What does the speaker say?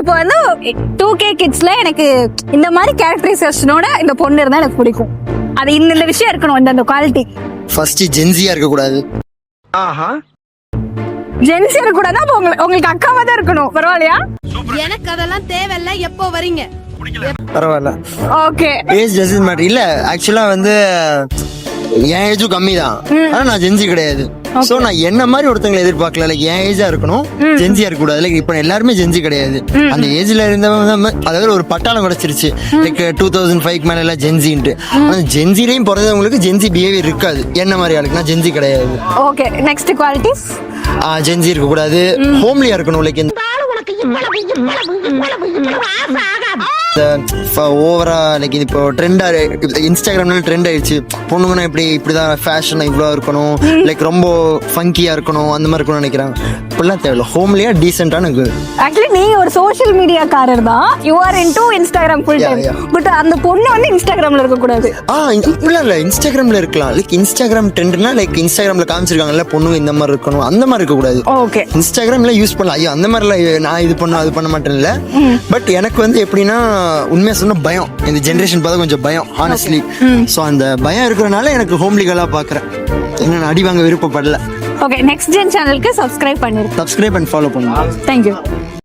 இப்போ வந்து 2K கிட்ஸ்ல எனக்கு இந்த மாதிரி கேரக்டரைசேஷனோட இந்த பொண்ணு இருந்தா எனக்கு பிடிக்கும். அது இந்த விஷயம் இருக்கணும், இந்த குவாலிட்டி. ஃபர்ஸ்ட் ஜென்சியா இருக்க கூடாது. ஜென்சி இருக்க கூடாதுன்னா உங்களுக்கு அக்காவா தான் இருக்கணும். பரவாயில்லையா? எனக்கு அதெல்லாம் தேவையில்ல. எப்போ வரீங்க? பரவாயில்ல. ஓகே. Age doesn't matter. இல்ல ஆக்சுவலா வந்து என் ஏஜும் கம்மி தான், ஆனா நான் ஜென்சி கிடையாது. சோ நான் என்ன மாதிரி ஒருத்தங்களை எதிர்பார்க்கல. லைக் என் ஏஜா இருக்கணும், ஜென்சியா இருக்க கூடாது. லைக் இப்ப எல்லாருமே ஜென்சி கிடையாது. அந்த ஏஜ்ல இருந்தவங்க அதாவது ஒரு பட்டாளம் கிடைச்சிருச்சு. லைக் 2005 மேல எல்லாம் ஜென்சின்ட்டு. ஆனா ஜென்சிலையும் பிறந்தவங்களுக்கு ஜென்சி பிஹேவியர் இருக்காது. என்ன மாதிரி ஆளுக்கு நான் ஜென்சி கிடையாது. Okay, next qualities. ஜென்சி இருக்க கூடாது, ஹோம்லியா இருக்கணும். லைக் ஓவரா லைக் இது இப்போ ட்ரெண்டா இன்ஸ்டாகிராம்ல ட்ரெண்ட் ஆயிடுச்சு. பொண்ணுங்கன்னா இப்படிதான் ஃபேஷன் இவ்வளோ இருக்கணும், லைக் ரொம்ப ஃபங்கியா இருக்கணும், அந்த மாதிரி இருக்கணும்னு நினைக்கிறாங்க. இப்படிலாம் தேவையில்ல, ஹோம்லியா டீசென்டான கேர்ள். ஆக்சுவலி நீங்க ஒரு சோஷியல் மீடியாக்காரர் தான், you are into Instagram full time. But அந்த பொண்ணு வந்து இன்ஸ்டாகிராம்ல இருக்க கூடாது. அப்படிலாம் இல்ல, இன்ஸ்டாகிராம்ல இருக்கலாம். லைக் இன்ஸ்டாகிராம் ட்ரெண்ட்னா லைக் இன்ஸ்டாகிராம்ல காமிச்சிருக்காங்கல்ல பொண்ணுங்க இந்த மாதிரி இருக்கணும், அந்த மாதிரி இருக்க கூடாது. ஓகே, இன்ஸ்டாகிராம்ல யூஸ் பண்ணலாம். ஐயோ அந்த மாதிரிலாம் நான் இது பண்ண அது பண்ண மாட்டேன் இல்ல. பட் எனக்கு வந்து எப்படின்னா உண்மையா சொன்ன பயம், இந்த ஜென்ரேஷன் பார்த்தா கொஞ்சம் பயம் ஹானஸ்ட்லி. ஸோ அந்த பயம் இருக்கிறனால எனக்கு ஹோம்லிகளா பாக்குறேன். என்ன அடி வாங்க விருப்பப்படல. ஓகே, நெக்ஸ்ட் ஜென் சேனலுக்கு சப்ஸ்கிரைப் பண்ணிருக்கேன். சப்ஸ்கிரைப் அண்ட் ஃபாலோ பண்ணுங்க. தேங்க்யூ.